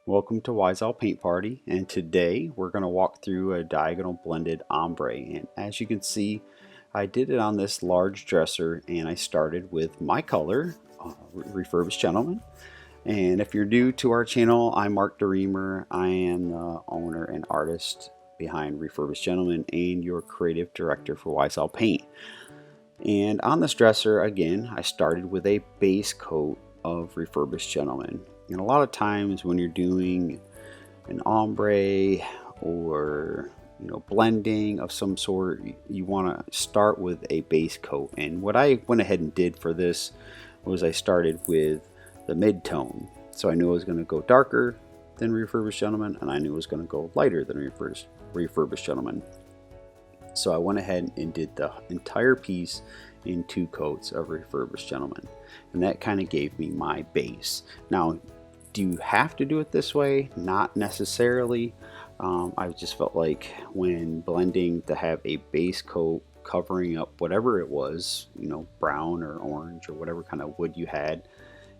Welcome to Wise Owl Paint Party, and today we're going to walk through a diagonal blended ombre. And as you can see, I did it on this large dresser, and I started with my color, Refurbished Gentleman. And if you're new to our channel, I'm Mark DeReamer. I am the owner and artist behind Refurbished Gentleman and your creative director for Wise Owl Paint. And on this dresser, again, I started with a base coat of Refurbished Gentleman. And a lot of times when you're doing an ombre or blending of some sort, you want to start with a base coat. And what I went ahead and did for this was I started with the mid-tone. So I knew I was going to go darker than Refurbished Gentleman, and I knew it was going to go lighter than Refurbished Gentleman. So I went ahead and did the entire piece in 2 coats of Refurbished Gentleman, and that kind of gave me my base. Now, do you have to do it this way? Not necessarily. I just felt like when blending to have a base coat covering up whatever it was, brown or orange or whatever kind of wood you had,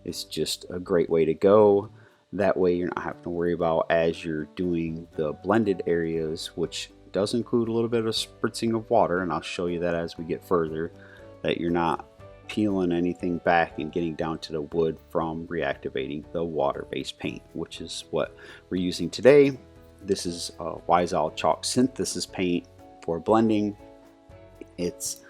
it's just a great way to go. That way you're not having to worry about, as you're doing the blended areas, which does include a little bit of spritzing of water, and I'll show you that as we get further, that you're not peeling anything back and getting down to the wood from reactivating the water-based paint, which is what we're using today. This is Wise Owl Chalk Synthesis paint for blending. It's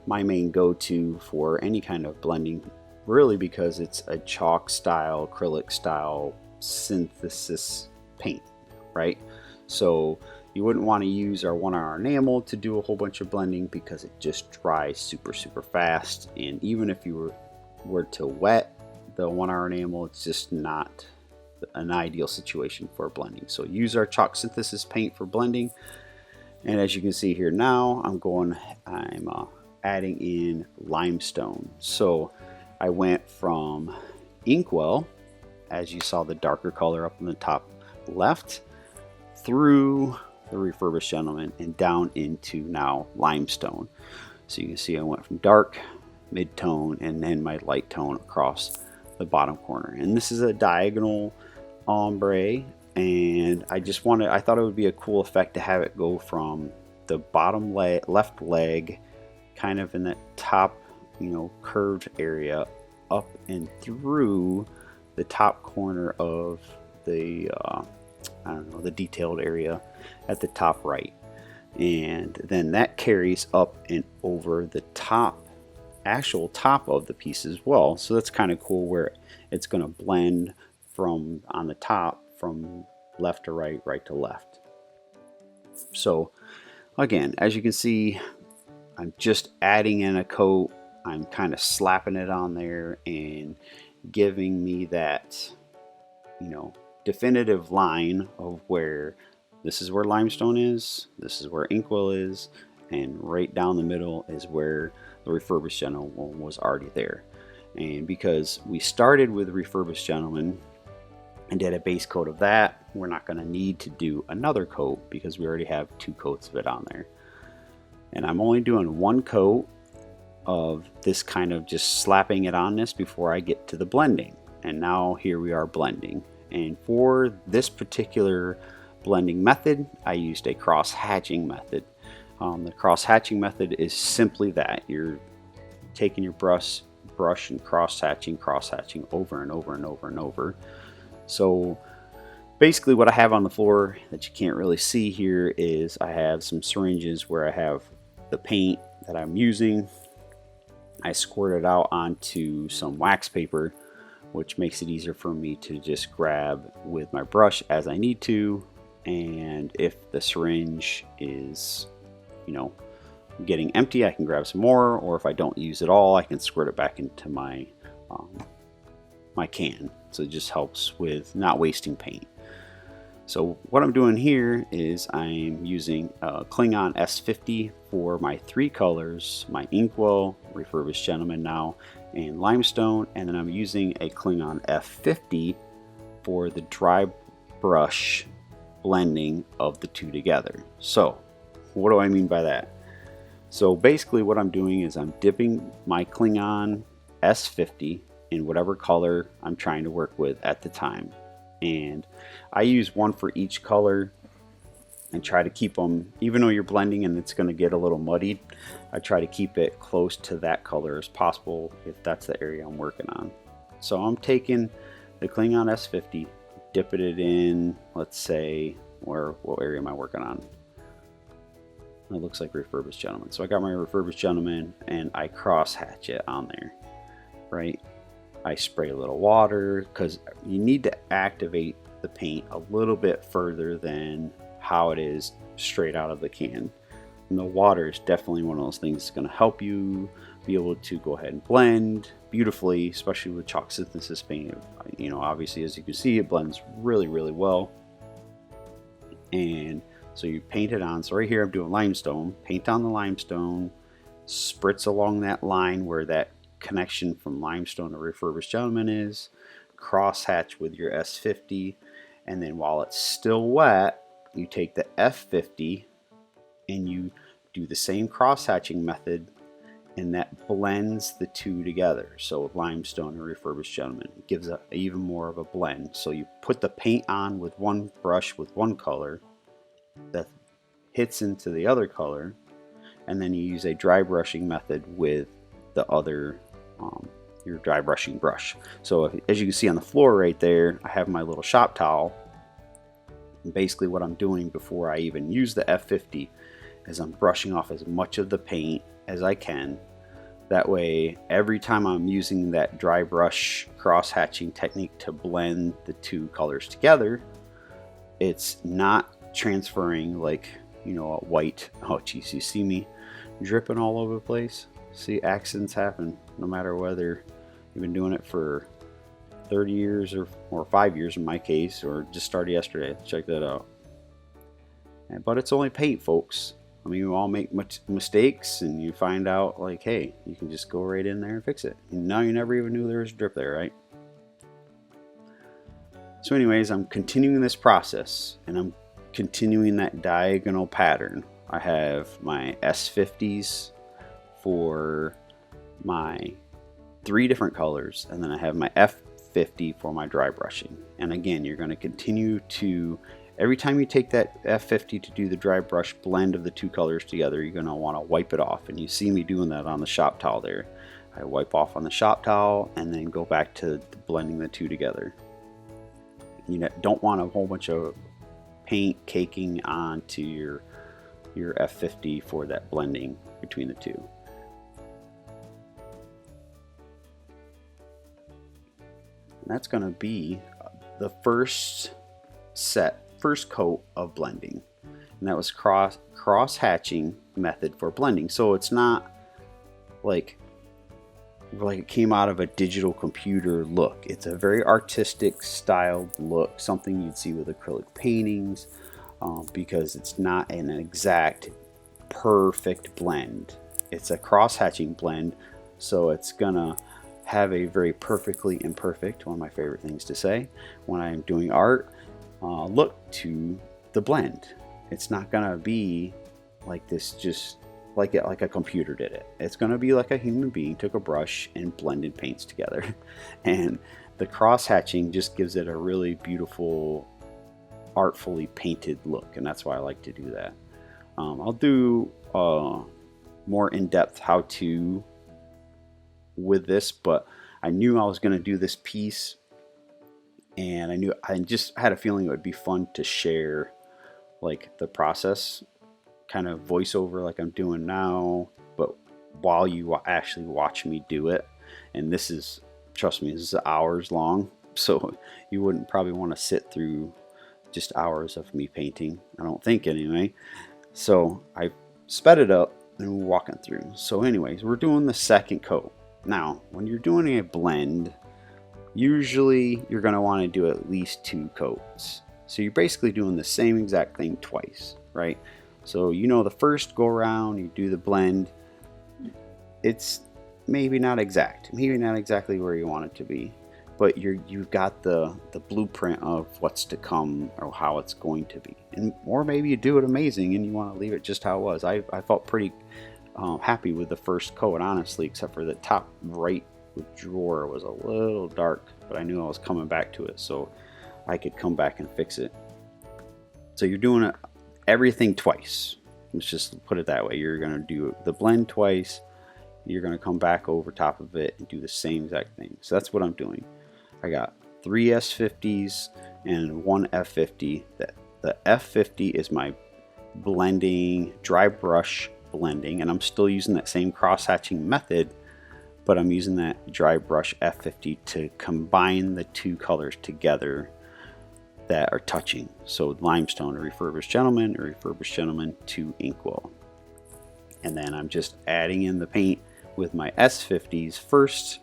my main go-to for any kind of blending, really, because it's a chalk style, acrylic style synthesis paint, right? So you wouldn't want to use our 1-hour enamel to do a whole bunch of blending because it just dries super fast. And even if you were to wet the 1-hour enamel, it's just not an ideal situation for blending. So use our chalk synthesis paint for blending. And as you can see here now, I'm adding in limestone. So I went from Inkwell, as you saw the darker color up in the top left, through the Refurbished Gentleman and down into now limestone. So you can see I went from dark, mid-tone, and then my light tone across the bottom corner. And this is a diagonal ombre, and I thought it would be a cool effect to have it go from the bottom left leg, kind of in that top curved area, up and through the top corner of the the detailed area at the top right, and then that carries up and over the actual top of the piece as well. So that's kind of cool, where it's going to blend from on the top from left to right, right to left. So again, as you can see, I'm just adding in a coat. I'm kind of slapping it on there and giving me that definitive line of where this is where limestone is, this is where Inkwell is, and right down the middle is where the Refurbished Gentleman was already there. And because we started with Refurbished Gentleman and did a base coat of that, we're not going to need to do another coat because we already have 2 coats of it on there. And I'm only doing 1 coat of this, kind of just slapping it on this before I get to the blending. And now here we are blending. And for this particular blending method, I used a cross-hatching method. The cross-hatching method is simply that. You're taking your brush and cross-hatching over and over and over and over. So basically what I have on the floor that you can't really see here is I have some syringes where I have the paint that I'm using. I squirt it out onto some wax paper, which makes it easier for me to just grab with my brush as I need to. And if the syringe is getting empty, I can grab some more, or if I don't use it all, I can squirt it back into my my can. So it just helps with not wasting paint. So what I'm doing here is I'm using Klingon S50 for my 3 colors, my Inkwell, Refurbished Gentleman now, and Limestone, and then I'm using a Klingon F50 for the dry brush blending of the 2 together. So what do I mean by that? So basically what I'm doing is I'm dipping my Klingon S50 in whatever color I'm trying to work with at the time. And I use one for each color and try to keep them, even though you're blending and it's going to get a little muddied, I try to keep it close to that color as possible if that's the area I'm working on. So I'm taking the Klingon S50, dipping it in, let's say, what area am I working on? It looks like Refurbished Gentleman. So I got my Refurbished Gentleman and I cross hatch it on there, right? I spray a little water because you need to activate the paint a little bit further than how it is straight out of the can. And the water is definitely one of those things that's going to help you be able to go ahead and blend beautifully, especially with chalk synthesis paint. You know, obviously, as you can see, it blends really, really well. And so you paint it on. So right here I'm doing limestone. Paint on the limestone, spritz along that line where that connection from limestone to Refurbished Gentleman is, cross hatch with your S50, and then while it's still wet, you take the F50 and you do the same cross hatching method, and that blends the two together. So limestone and Refurbished Gentleman, it gives even more of a blend. So you put the paint on with one brush with one color that hits into the other color, and then you use a dry brushing method with the other your dry brushing brush. So as you can see on the floor right there, I have my little shop towel, and basically what I'm doing before I even use the F50 is I'm brushing off as much of the paint as I can. That way every time I'm using that dry brush cross hatching technique to blend the two colors together, it's not transferring like, you know, a white. Oh geez, you see me dripping all over the place? See, accidents happen no matter whether you've been doing it for 30 years or 5 years in my case, or just started yesterday. Check that out. But it's only paint, folks. I mean, we all make mistakes, and you find out like, hey, you can just go right in there and fix it. And now you never even knew there was a drip there, right? So anyways, I'm continuing this process, and I'm continuing that diagonal pattern. I have my S50s for my 3 different colors, and then I have my F50 for my dry brushing. And again, you're going to continue to, every time you take that F50 to do the dry brush blend of the two colors together, you're going to want to wipe it off. And you see me doing that on the shop towel there. I wipe off on the shop towel and then go back to blending the two together. You don't want a whole bunch of paint caking onto your F50 for that blending between the two. And that's going to be the first coat of blending, and that was cross hatching method for blending. So it's not like it came out of a digital computer look. It's a very artistic styled look, something you'd see with acrylic paintings, because it's not an exact perfect blend. It's a cross hatching blend, so it's gonna have a very perfectly imperfect, one of my favorite things to say when I'm doing art, look to the blend. It's not gonna be like this, just like a computer did it. It's gonna be like a human being took a brush and blended paints together. And the cross hatching just gives it a really beautiful, artfully painted look, and that's why I like to do that. I'll do more in-depth how-to with this, but I knew I was going to do this piece, and I just had a feeling it would be fun to share like the process, kind of voiceover like I'm doing now, but while you actually watch me do it. And this is, trust me, this is hours long, so you wouldn't probably want to sit through just hours of me painting, I don't think, anyway. So I sped it up and we're walking through. So anyways, we're doing the second coat. Now, when you're doing a blend, usually you're going to want to do at least 2 coats. So you're basically doing the same exact thing twice, right? So you know, the first go around, you do the blend, it's maybe not exactly where you want it to be, but you've got the blueprint of what's to come or how it's going to be. Or maybe you do it amazing and you want to leave it just how it was. I felt pretty happy with the first coat, honestly, except for the top right drawer was a little dark, but I knew I was coming back to it, so I could come back and fix it. So you're doing everything twice. Let's just put it that way. You're going to do the blend twice. You're going to come back over top of it and do the same exact thing. So that's what I'm doing. I got 3 S50s and 1 F50. The F50 is my blending, dry brush blending, and I'm still using that same cross-hatching method, but I'm using that dry brush F50 to combine the two colors together that are touching. So Limestone, a Refurbished Gentleman, to Inkwell. And then I'm just adding in the paint with my S50s first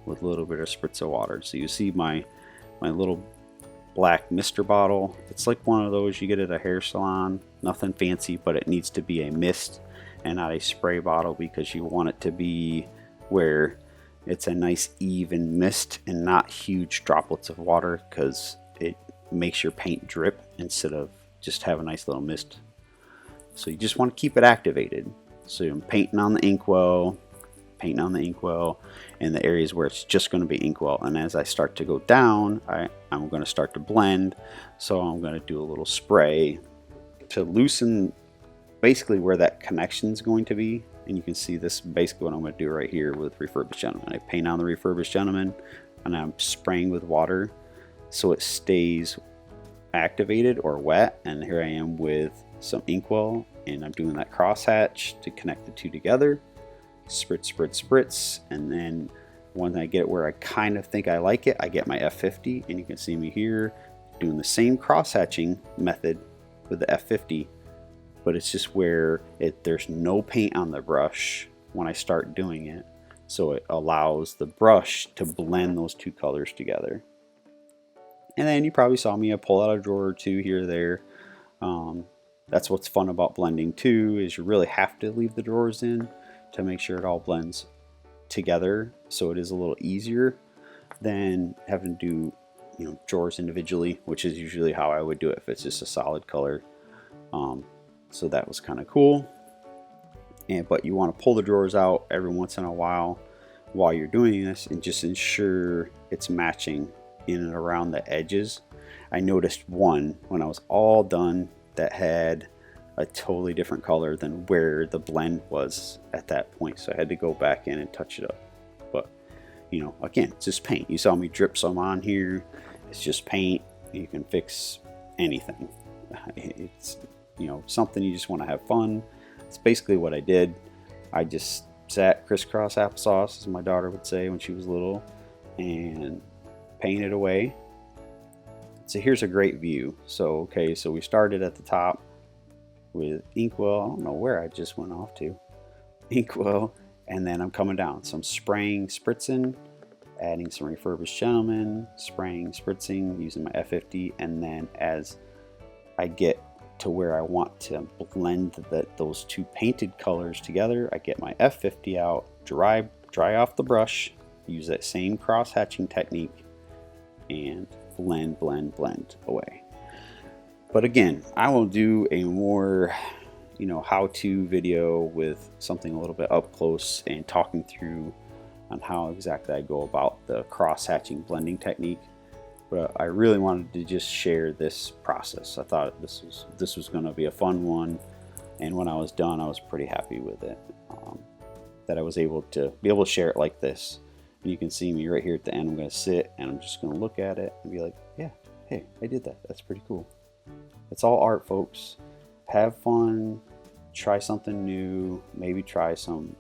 with a little bit of spritz of water. So you see my little black mister bottle. It's like one of those you get at a hair salon. Nothing fancy, but it needs to be a mist and not a spray bottle, because you want it to be where it's a nice even mist and not huge droplets of water, because it makes your paint drip instead of just have a nice little mist. So you just want to keep it activated. So I'm painting on the Inkwell in the areas where it's just going to be Inkwell, and as I start to go down, I'm going to start to blend. So I'm going to do a little spray to loosen basically where that connection is going to be. And you can see this basically what I'm going to do right here with Refurbished Gentleman. I paint on the Refurbished Gentleman and I'm spraying with water so it stays activated or wet. And here I am with some Inkwell, and I'm doing that crosshatch to connect the two together. Spritz, spritz, spritz. And then when I get where I kind of think I like it, I get my F50, and you can see me here doing the same crosshatching method with the F50, but it's just where there's no paint on the brush when I start doing it, so it allows the brush to blend those two colors together. And then you probably saw me pull out a drawer or two here or there. That's what's fun about blending too, is you really have to leave the drawers in to make sure it all blends together, so it is a little easier than having to do drawers individually, which is usually how I would do it if it's just a solid color. So that was kind of cool. But you want to pull the drawers out every once in a while you're doing this, and just ensure it's matching in and around the edges. I noticed one when I was all done that had a totally different color than where the blend was at that point, so I had to go back in and touch it up. But again, it's just paint. You saw me drip some on here. It's just paint. You can fix anything. It's something you just want to have fun. It's basically what I did. I just sat crisscross applesauce, as my daughter would say when she was little, and painted away. So here's a great view. So we started at the top with Inkwell. I don't know where I just went off to. Inkwell, and then I'm coming down. So I'm spraying, spritzing, adding some Refurbished Gentleman, spraying, spritzing, using my F50, and then as I get to where I want to blend those two painted colors together, I get my F50 out, dry off the brush, use that same cross hatching technique, and blend away. But again, I will do a more how-to video with something a little bit up close and talking through on how exactly I go about the cross hatching blending technique. But I really wanted to just share this process. I thought this was going to be a fun one, and when I was done, I was pretty happy with it. That I was able to share it like this. And you can see me right here at the end. I'm going to sit and I'm just going to look at it and be like, yeah, hey, I did that. That's pretty cool. It's all art, folks. Have fun. Try something new. Maybe try some,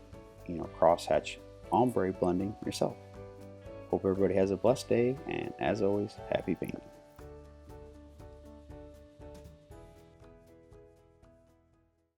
crosshatch ombre blending yourself. Hope everybody has a blessed day, and as always, happy painting.